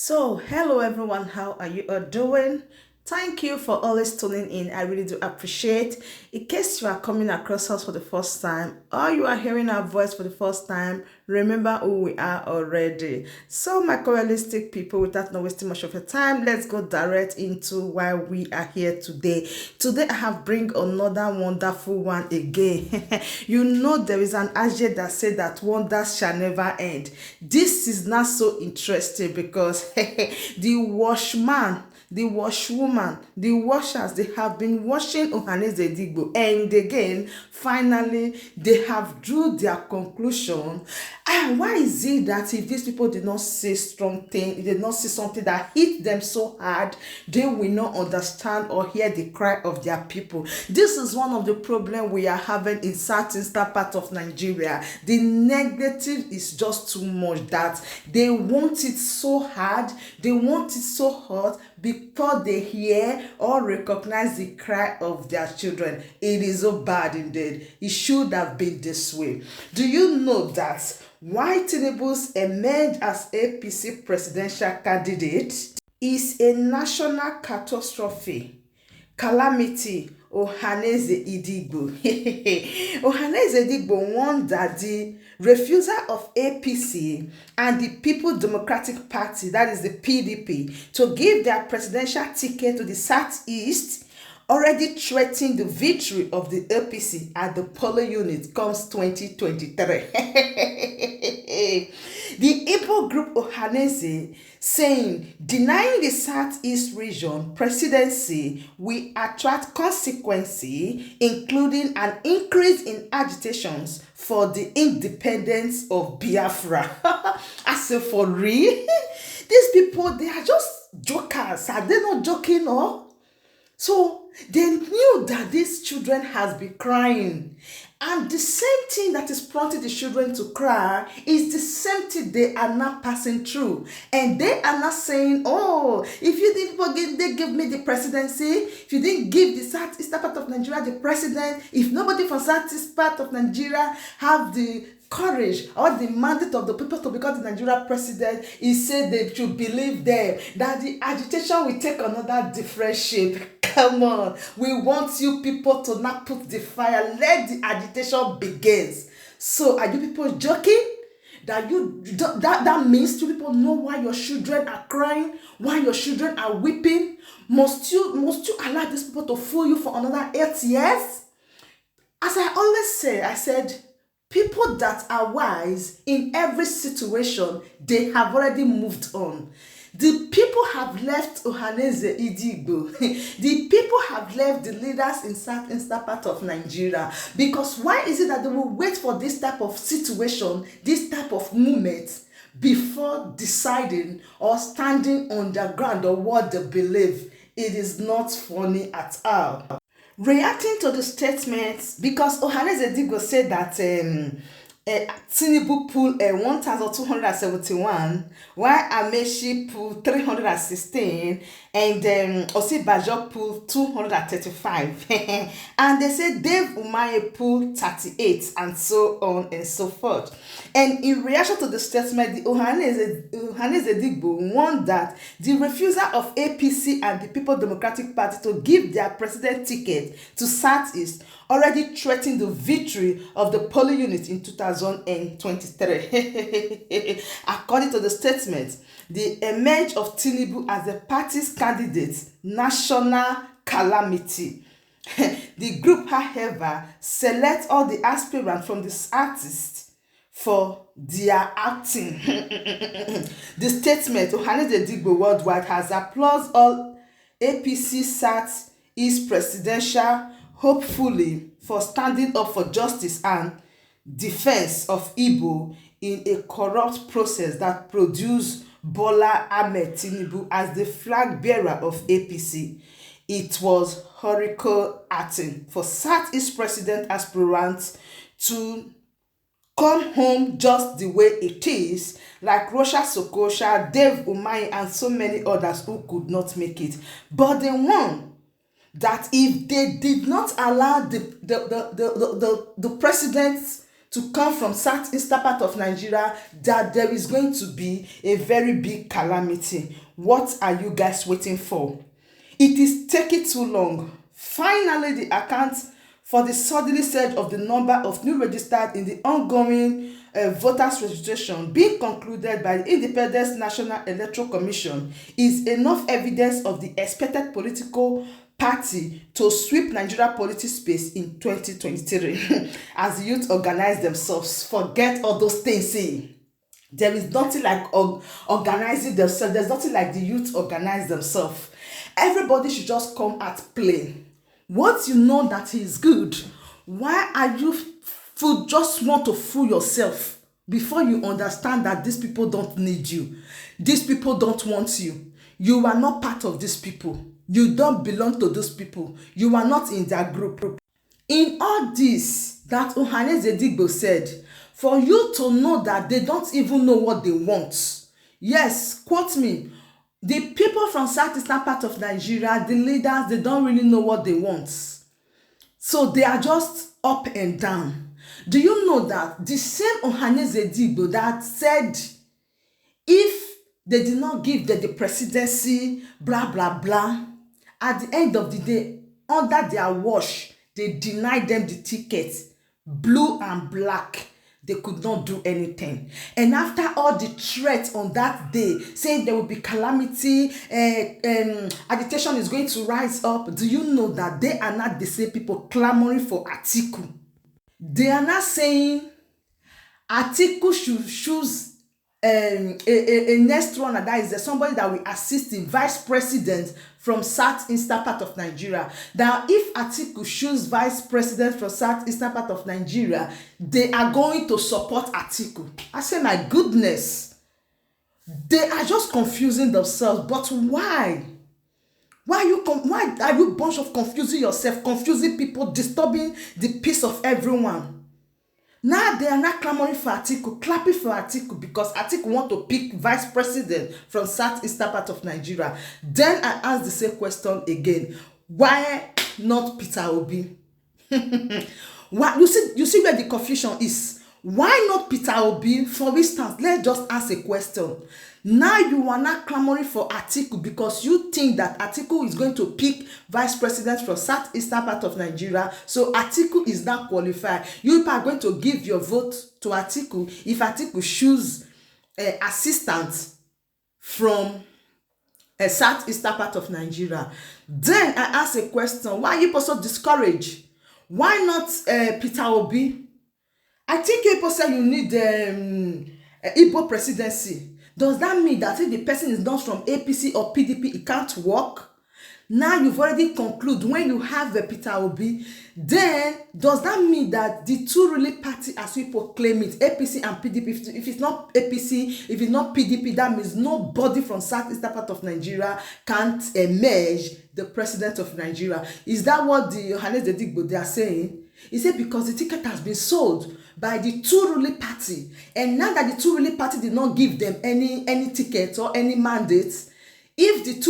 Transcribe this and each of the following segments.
So, hello everyone, how are you all doing? Thank you for always tuning in. I really do appreciate. In case you are coming across us for the first time or you are hearing our voice for the first time, remember who we are already. So, my co-realistic people, without not wasting much of your time, let's go direct into why we are here today. Today, I have bring another wonderful one again. You know there is an adage that said that wonders shall never end. This is not so interesting because the washman, the washwoman, the washers, they have been washing Ohanaeze Ndigbo, and again, finally, they have drew their conclusion. And why is it that if these people did not say strong thing, they did not see something that hit them so hard, they will not understand or hear the cry of their people? This is one of the problems we are having in Southeastern part of Nigeria. The negative is just too much that they want it so hard, they want it so hot, before they hear or recognize the cry of their children. It is so bad indeed. It should have been this way. Do you know that why Tinubu's emerged as APC presidential candidate is a national catastrophe, calamity? Ohanaeze Ndigbo. Ohanaeze Ndigbo warned that the refusal of APC and the People Democratic Party, that is the PDP, to give their presidential ticket to the Southeast already threatened the victory of the APC at the polling unit comes 2023. The Igbo group Ohanaeze saying denying the Southeast region presidency will attract consequences, including an increase in agitations for the independence of Biafra. I say, for real? These people, they are just jokers. Are they not joking, or? So they knew that these children has been crying. And the same thing that is prompting the children to cry is the same thing they are not passing through. And they are not saying, oh, if you didn't forget, they give me the presidency, if you didn't give the Southeastern part of Nigeria the president, if nobody from Southeast part of Nigeria have the courage or the mandate of the people to become the Nigeria president, he said they should believe them, that the agitation will take another different shape. Come on, we want you people to not put the fire. Let the agitation begins. So are you people joking? That means you people know why your children are crying, why your children are weeping. Must you allow these people to fool you for another 8 years? As I always say, I said, people that are wise in every situation, they have already moved on. The people have left Ohanaeze Ndigbo. The people have left the leaders in Southeastern part of Nigeria. Because why is it that they will wait for this type of situation, this type of movement, before deciding or standing on the ground or what they believe? It is not funny at all. Reacting to the statements, because Ohanaeze Ndigbo said that Tinubu pulled 1,271, while Amechi pulled 316, and Osibajo pulled 235. And they said Dave Umahi pulled 38, and so on and so forth. And in reaction to the statement, the Ohanaeze Ndigbo warned that the refusal of APC and the People Democratic Party to give their president ticket to Southeast already threatened the victory of the polling unit in 2023. According to the statement, the emerge of Tinubu as the party's candidate, national calamity. The group, however, select all the aspirants from the Southeast for their acting. The statement, Ohanaeze Ndigbo worldwide, has applauded all APC Southeast presidential hopefully for standing up for justice and defense of Igbo in a corrupt process that produced Bola Ahmed Tinubu as the flag bearer of APC. It was historical acting for Southeast president aspirants to come home just the way it is, like Rocha Sokosha, Dave Umahi, and so many others who could not make it. But they won. That if they did not allow the president to come from southeastern part of Nigeria, that there is going to be a very big calamity. What are you guys waiting for? It is taking too long. Finally, the account for the suddenly surge of the number of new registered in the ongoing voters registration being concluded by the Independent National Electoral Commission is enough evidence of the expected political party to sweep Nigeria political space in 2023 as the youth organize themselves. Forget all those things. See, there is nothing like organizing themselves. There's nothing like the youth organize themselves. Everybody should just come at play. Once you know that he is good, why are you just want to fool yourself before you understand that these people don't need you? These people don't want you. You are not part of these people. You don't belong to those people. You are not in their group. In all this that Ohanaeze Ndigbo said, for you to know that they don't even know what they want. Yes, quote me. The people from southeastern part of Nigeria, the leaders, they don't really know what they want. So they are just up and down. Do you know that the same Ohanaeze Ndigbo that said if they did not give them the presidency, blah, blah, blah, at the end of the day, under their watch, they denied them the ticket, blue and black. They could not do anything. And after all the threats on that day, saying there will be calamity, agitation is going to rise up, do you know that they are not the same people clamoring for Atiku? They are not saying Atiku should choose a next runner, that is somebody that will assist the vice president from southeastern part of Nigeria. Now, if Atiku choose vice president from southeastern part of Nigeria, they are going to support Atiku. I say, my goodness, they are just confusing themselves. But why? Why are you bunch of confusing yourself, confusing people, disturbing the peace of everyone? Now they are not clamoring for Atiku, clapping for Atiku because Atiku want to pick vice president from southeastern part of Nigeria. Then I ask the same question again. Why not Peter Obi? Why, you see where the confusion is. Why not Peter Obi? For instance, let's just ask a question. Now you are not clamoring for Atiku because you think that Atiku is going to pick vice president from southeastern part of Nigeria. So Atiku is not qualified. You are going to give your vote to Atiku if Atiku choose assistance from a southeastern part of Nigeria. Then I ask a question. Why are you also discouraged? Why not Peter Obi? I think people say you need Igbo presidency. Does that mean that if the person is not from APC or PDP, it can't work? Now you've already concluded when you have the Peter Obi, then does that mean that the two ruling party, as people claim it, APC and PDP, if it's not APC, if it's not PDP, that means nobody from southeastern part of Nigeria can't emerge the president of Nigeria? Is that what the Ohanaeze Ndigbo they are saying? He said because the ticket has been sold by the two ruling party, and now that the two ruling party did not give them any ticket or any mandate, if the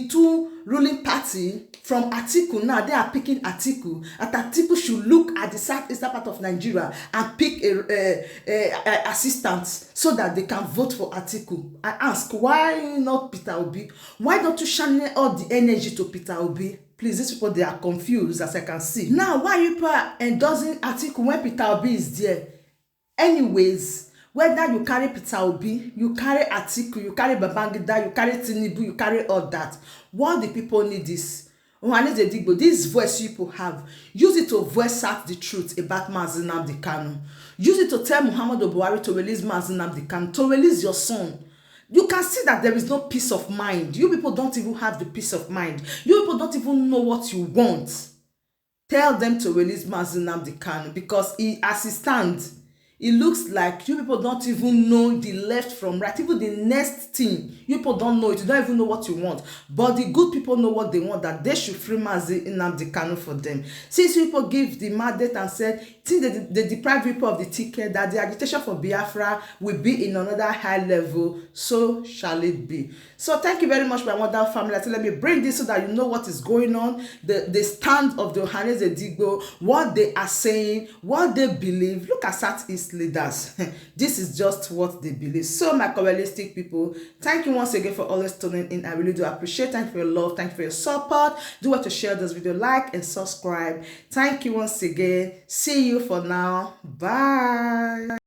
two ruling party from Atiku, now they are picking Atiku, and Atiku should look at the southeastern part of Nigeria and pick a assistant so that they can vote for Atiku. I ask, why not Peter Obi? Why don't you channel all the energy to Peter Obi? Please, these people, they are confused, as I can see. Now, why you endorsing Atiku when Peter Obi is there? Anyways, whether you carry Peter Obi, you carry Atiku, you carry Babangida, you carry Tinubu, you carry all that, what the people need is, Ohanaeze Ndigbo, this voice people have, use it to voice out the truth about Mazi Nnamdi Kanu. Use it to tell Muhammadu Buhari to release Mazi Nnamdi Kanu, to release your son. You can see that there is no peace of mind. You people don't even have the peace of mind. You people don't even know what you want. Tell them to release Mazi Nnamdi Kanu because as he stands, it looks like you people don't even know the left from right. Even the next thing, you people don't know it. You don't even know what you want. But the good people know what they want, that they should free Mazi Nnamdi Kanu for them. Since people give the mandate and said, since they deprive people of the ticket, that the agitation for Biafra will be in another high level, so shall it be. So thank you very much, my wonderful family. So let me bring this so that you know what is going on, the stand of the Ohanaeze Ndigbo, what they are saying, what they believe. Look at Southeast leaders. This is just what they believe. So my Kabbalistic people, thank you once again for always tuning in. I really do appreciate. Thank you for your love. Thank you for your support. Do want to share this video, like and subscribe. Thank you once again. See you for now. Bye.